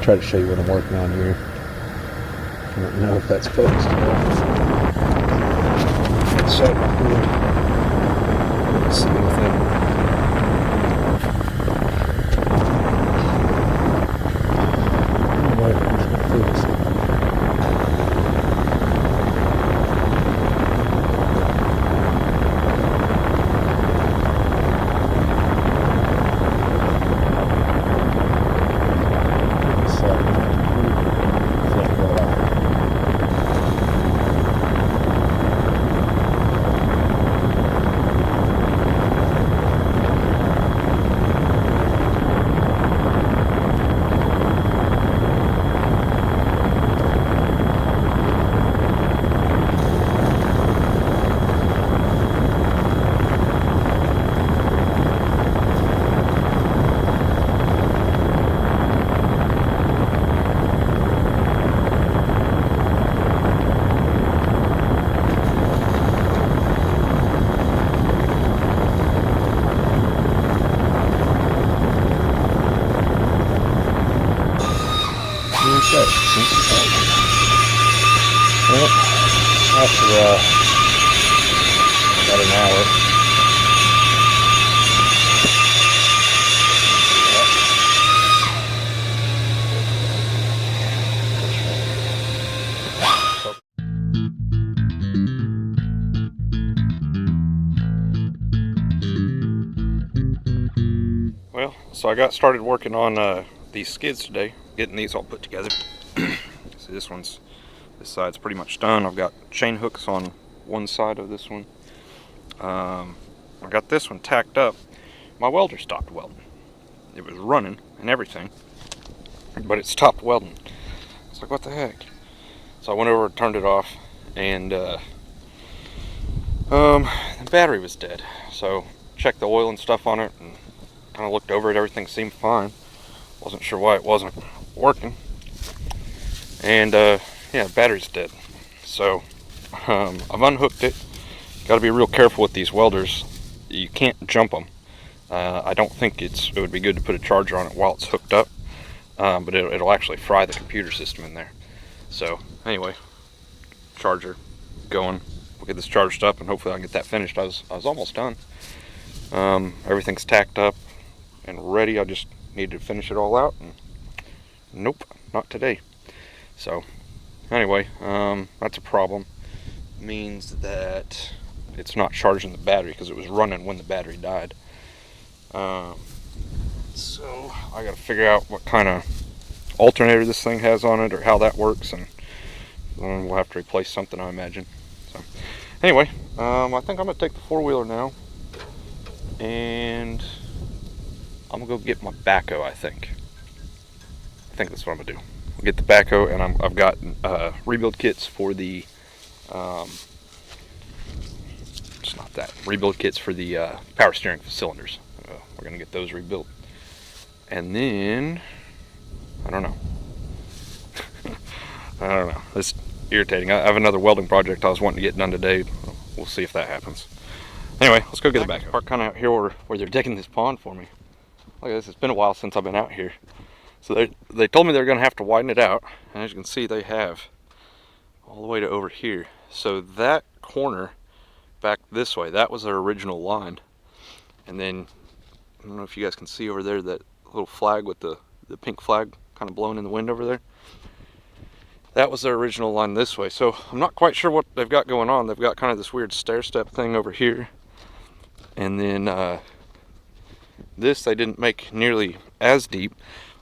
try to show you what I'm working on here. I don't know if that's focused at all. So, let's see if that. Well, after about an hour, well, so I got started working on these skids today, getting these all put together. See, this side's pretty much done. I've got chain hooks on one side of this one. I got this one tacked up. My welder stopped welding. It was running and everything, but it stopped welding. It's like, what the heck? So I went over and turned it off, and the battery was dead. So checked the oil and stuff on it, and kind of looked over it. Everything seemed fine. Wasn't sure why it wasn't working. And yeah, the battery's dead. So I've unhooked it. Got to be real careful with these welders. You can't jump them. I don't think it would be good to put a charger on it while it's hooked up, but it'll actually fry the computer system in there. So anyway, charger going. We'll get this charged up, and hopefully I can get that finished. I was almost done. Everything's tacked up and ready. I just need to finish it all out, and nope, not today. So anyway, that's a problem. Means that it's not charging the battery because it was running when the battery died. So I got to figure out what kind of alternator this thing has on it, or how that works, and we'll have to replace something, I imagine. So anyway, I think I'm gonna take the four-wheeler now, and I'm gonna go get my backhoe. I think that's what I'm gonna do. I'll get the backhoe, and I've got rebuild kits for the rebuild kits for the power steering cylinders. We're gonna get those rebuilt, and then I don't know. It's irritating. I have another welding project I was wanting to get done today. We'll see if that happens. Anyway, let's go get the backhoe. Park kind of out here where they're digging this pond for me. Look at this. It's been a while since I've been out here. So they told me they're going to have to widen it out, and as you can see, they have, all the way to over here. So that corner back this way, that was their original line. And then I don't know if you guys can see over there that little flag with the pink flag kind of blowing in the wind over there. That was their original line this way. So I'm not quite sure what they've got going on. They've got kind of this weird stair step thing over here, and then this they didn't make nearly as deep.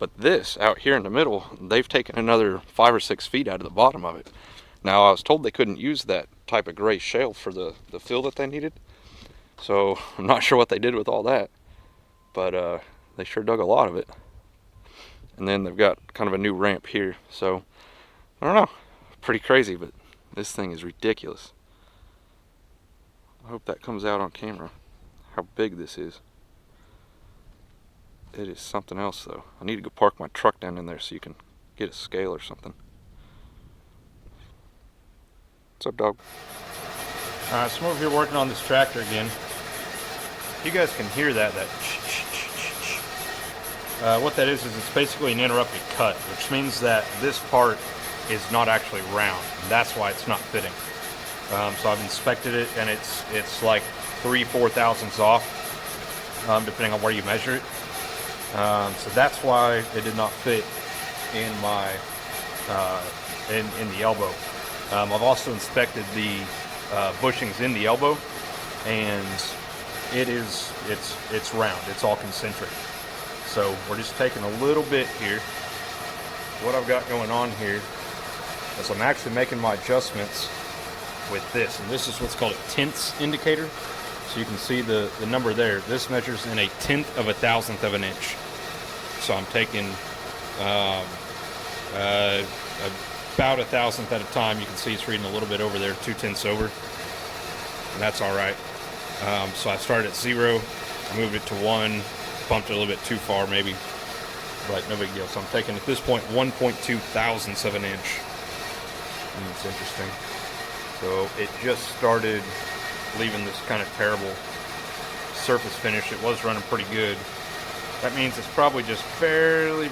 But this out here in the middle, they've taken another 5 or 6 feet out of the bottom of it. Now I was told they couldn't use that type of gray shale for the fill that they needed. So I'm not sure what they did with all that, but they sure dug a lot of it. And then they've got kind of a new ramp here. So I don't know, pretty crazy, but this thing is ridiculous. I hope that comes out on camera, how big this is. It is something else though. I need to go park my truck down in there so you can get a scale or something. What's up, dog? Alright, so I'm over here working on this tractor again. You guys can hear that What that is it's basically an interrupted cut, which means that this part is not actually round. And that's why it's not fitting. So I've inspected it, and it's like 3-4 thousandths off, depending on where you measure it. So that's why it did not fit in my in the elbow. I've also inspected the bushings in the elbow, and it's round. It's all concentric. So we're just taking a little bit here. What I've got going on here is I'm actually making my adjustments with this, and this is what's called a tenths indicator. So you can see the number there. This measures in 1/10 of a thousandth of an inch. So I'm taking about 1,000th at a time. You can see it's reading a little bit over there, 2/10 over, and that's all right. So I started at 0, I moved it to 1, bumped it a little bit too far maybe, but no big deal. So I'm taking at this point 1.2 thousandths of an inch. And it's interesting. So it just started leaving this kind of terrible surface finish. It was running pretty good. That means it's probably just barely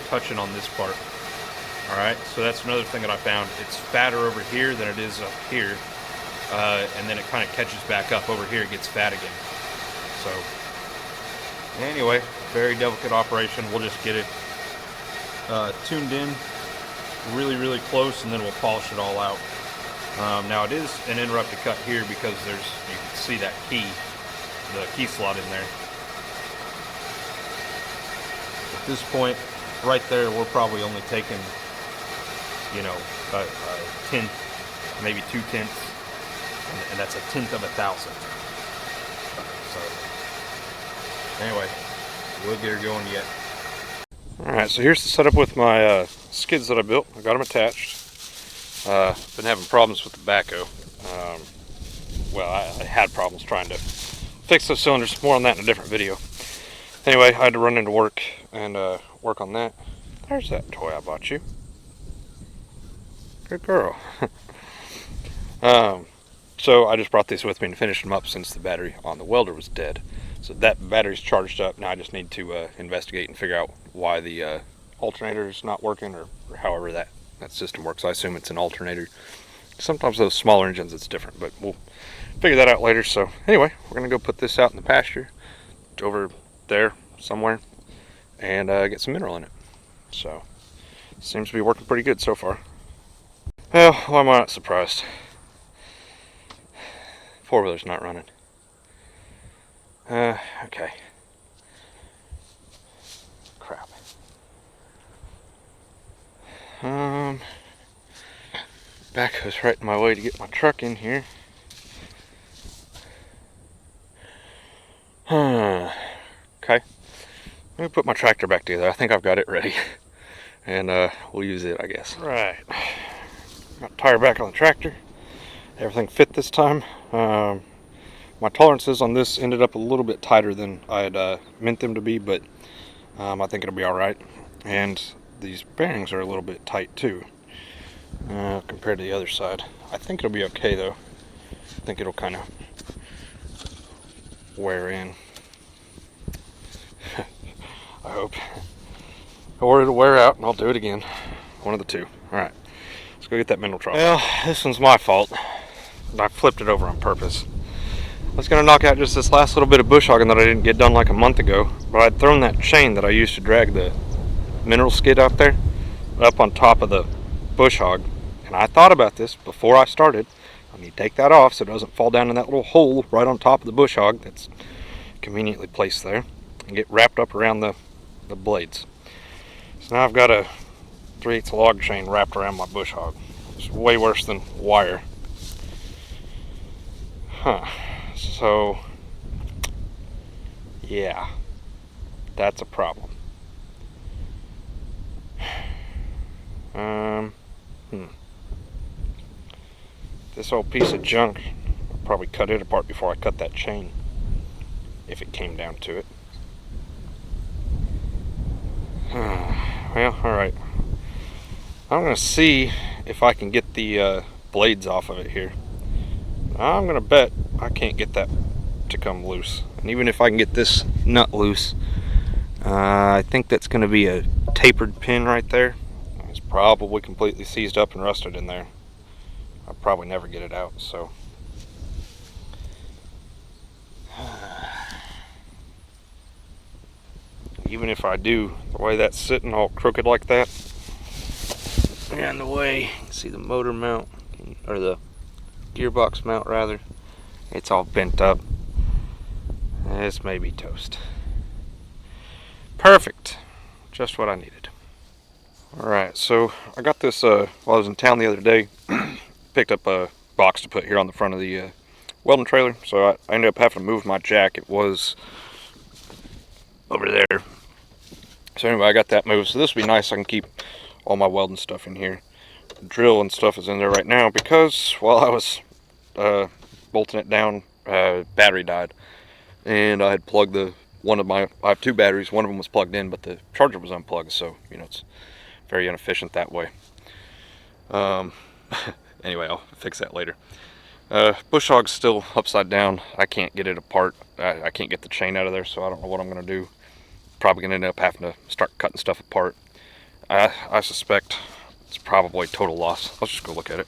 touching on this part. Alright, so that's another thing that I found. It's fatter over here than it is up here. And then it kind of catches back up over here. It gets fat again. So, anyway, very delicate operation. We'll just get it tuned in really close, and then we'll polish it all out. Now it is an interrupted cut here because you can see that key, the key slot in there. At this point, right there, we're probably only taking, a tenth, maybe 2/10, and that's 1/10 of a thousandth. So, anyway, we'll get her going yet. Alright, so here's the setup with my skids that I built. I got them attached. Been having problems with the backhoe. Well, I had problems trying to fix those cylinders. More on that in a different video. Anyway, I had to run into work and work on that. There's that toy I bought you. Good girl. So I just brought these with me and finished them up since the battery on the welder was dead. So that battery's charged up. Now I just need to investigate and figure out why the alternator is not working, or however that system works. I assume it's an alternator. Sometimes those smaller engines it's different, but we'll figure that out later. So anyway, we're gonna go put this out in the pasture over there somewhere and get some mineral in it. So seems to be working pretty good so far. Well, why am I not surprised? Four-wheeler's not running. Okay. Crap. Backhoe's right in my way to get my truck in here. Okay. Let me put my tractor back together. I think I've got it ready. And we'll use it, I guess. Right. Got tire back on the tractor. Everything fit this time. My tolerances on this ended up a little bit tighter than I had meant them to be, but I think it'll be alright. And these bearings are a little bit tight too, compared to the other side. I think it'll be okay though. I think it'll kind of wear in. I hope. Or it'll wear out and I'll do it again. One of the two. Alright, let's go get that mineral trough. Well, this one's my fault. I flipped it over on purpose. I was going to knock out just this last little bit of bush hogging that I didn't get done like a month ago, but I'd thrown that chain that I used to drag the mineral skid out there up on top of the bush hog, and I thought about this before I started. I need to take that off so it doesn't fall down in that little hole right on top of the bush hog that's conveniently placed there and get wrapped up around the blades. So now I've got a 3/8 log chain wrapped around my bush hog. It's way worse than wire. So yeah, that's a problem. This old piece of junk, I'll probably cut it apart before I cut that chain, if it came down to it. Well, alright. I'm going to see if I can get the blades off of it here. I'm going to bet I can't get that to come loose. And even if I can get this nut loose, I think that's going to be a tapered pin right there. It's probably completely seized up and rusted in there. I'll probably never get it out, so. Even if I do, the way that's sitting all crooked like that, and the way, you can see the motor mount, or the gearbox mount rather, it's all bent up. This may be toast. Perfect. Just what I needed. Alright, so I got this while I was in town the other day. Picked up a box to put here on the front of the welding trailer. So I ended up having to move my jack. It was over there. So anyway, I got that moved. So this will be nice. I can keep all my welding stuff in here. The drill and stuff is in there right now because while I was bolting it down, battery died. And I had plugged I have two batteries. One of them was plugged in, but the charger was unplugged. So, you know, it's very inefficient that way. Anyway, I'll fix that later. Bush hog's still upside down. I can't get it apart. I can't get the chain out of there, so I don't know what I'm going to do. Probably going to end up having to start cutting stuff apart. I suspect it's probably a total loss. Let's just go look at it.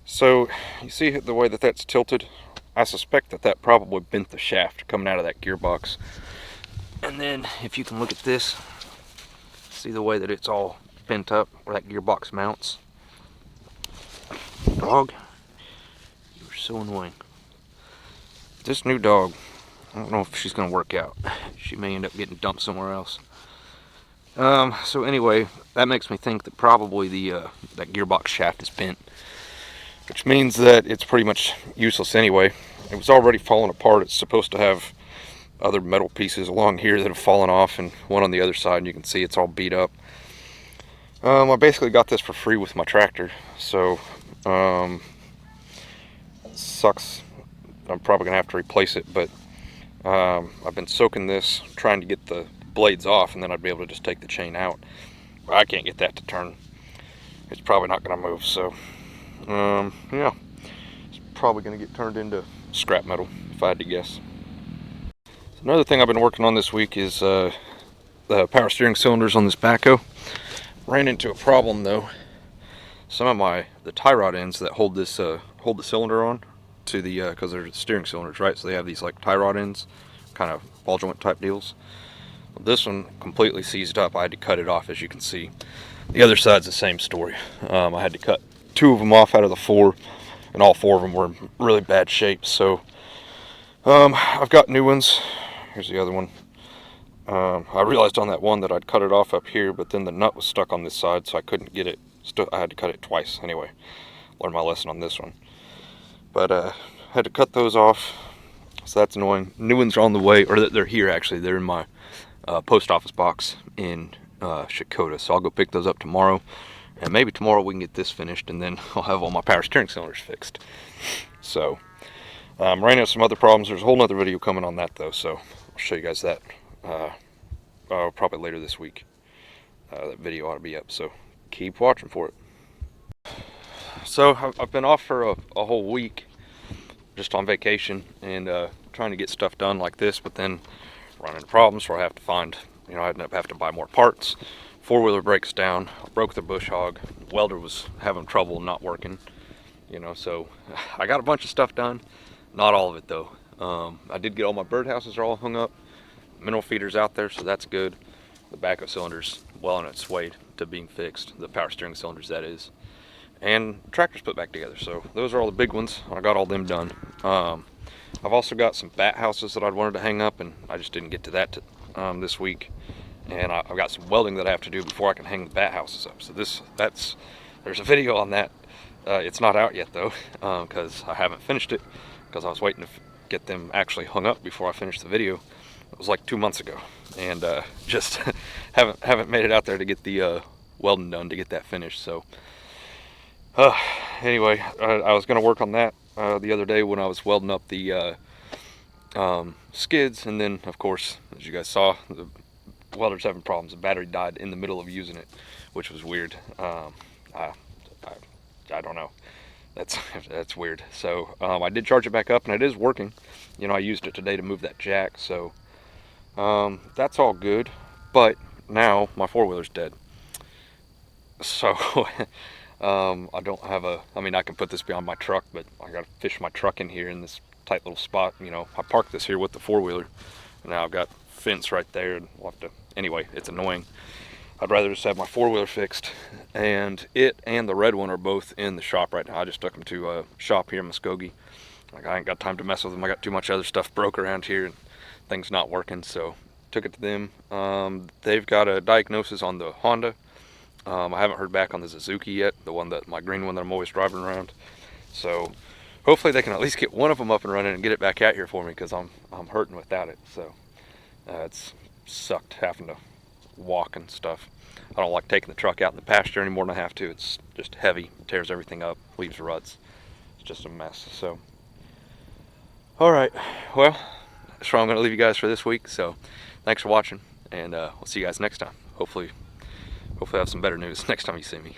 So, you see the way that that's tilted? I suspect that probably bent the shaft coming out of that gearbox. And then, if you can look at this, see the way that it's all bent up where that gearbox mounts? Dog, you're so annoying. This new dog, I don't know if she's going to work out. She may end up getting dumped somewhere else. So anyway, that makes me think that probably that gearbox shaft is bent, which means that it's pretty much useless anyway. It was already falling apart. It's supposed to have other metal pieces along here that have fallen off, and one on the other side, and you can see it's all beat up. I basically got this for free with my tractor, so sucks. I'm probably gonna have to replace it, but I've been soaking this, trying to get the blades off, and then I'd be able to just take the chain out. I can't get that to turn. It's probably not gonna move, so yeah, it's probably gonna get turned into scrap metal if I had to guess. Another thing I've been working on this week is the power steering cylinders on this backhoe. Ran into a problem though. Some of the tie rod ends that hold the cylinder on to the because they're steering cylinders, right? So they have these like tie rod ends, kind of ball joint type deals. Well, this one completely seized up. I had to cut it off, as you can see. The other side's the same story. I had to cut 2 of them off out of the 4, and all 4 of them were in really bad shape. So I've got new ones. Here's the other one. I realized on that one that I'd cut it off up here, but then the nut was stuck on this side, so I couldn't get it. I had to cut it twice. Anyway, learned my lesson on this one. But had to cut those off, so that's annoying. New ones are on the way, or they're here actually. They're in my post office box in Shakota, so I'll go pick those up tomorrow. And maybe tomorrow we can get this finished, and then I'll have all my power steering cylinders fixed. So, ran into some other problems. There's a whole other video coming on that though, so I'll show you guys that. Probably later this week. That video ought to be up, so keep watching for it. So I've been off for a whole week, just on vacation, and trying to get stuff done like this, but then run into problems where I have to find, I end up having to buy more parts. Four-wheeler breaks down. I broke the bush hog. The welder was having trouble not working, so I got a bunch of stuff done. Not all of it though. I did get all my birdhouses are all hung up. Mineral feeders out there, so that's good. The backhoe cylinder's well on its way to being fixed. The power steering cylinders, that is. And the tractor's put back together, so those are all the big ones. I got all them done. I've also got some bat houses that I'd wanted to hang up, and I just didn't get to that this week. And I've got some welding that I have to do before I can hang the bat houses up. So there's a video on that. It's not out yet though, because I haven't finished it, because I was waiting to get them actually hung up before I finished the video. It was like 2 months ago, and just haven't made it out there to get the welding done to get that finished. So anyway, I was going to work on that the other day when I was welding up the skids, and then of course, as you guys saw, the welder's having problems. The battery died in the middle of using it, which was weird. I don't know. That's weird. So I did charge it back up, and it is working. I used it today to move that jack, so That's all good, but now my four-wheeler's dead. So I don't have I mean, I can put this behind my truck, but I gotta fish my truck in here in this tight little spot. You know, I parked this here with the four-wheeler. Now I've got fence right there, and we'll have to, anyway, it's annoying. I'd rather just have my four-wheeler fixed, and it and the red one are both in the shop right now. I just took them to a shop here in Muskogee. Like, I ain't got time to mess with them. I got too much other stuff broke around here, and things not working, so took it to them. They've got a diagnosis on the Honda. I haven't heard back on the Suzuki yet, the one that my green one that I'm always driving around. So hopefully they can at least get one of them up and running and get it back out here for me, because I'm hurting without it. So it's sucked having to walk and stuff. I don't like taking the truck out in the pasture any more than I have to. It's just heavy, tears everything up, leaves ruts. It's just a mess. So all right, well, that's where I'm going to leave you guys for this week. So thanks for watching, and we'll see you guys next time. Hopefully I have some better news next time you see me.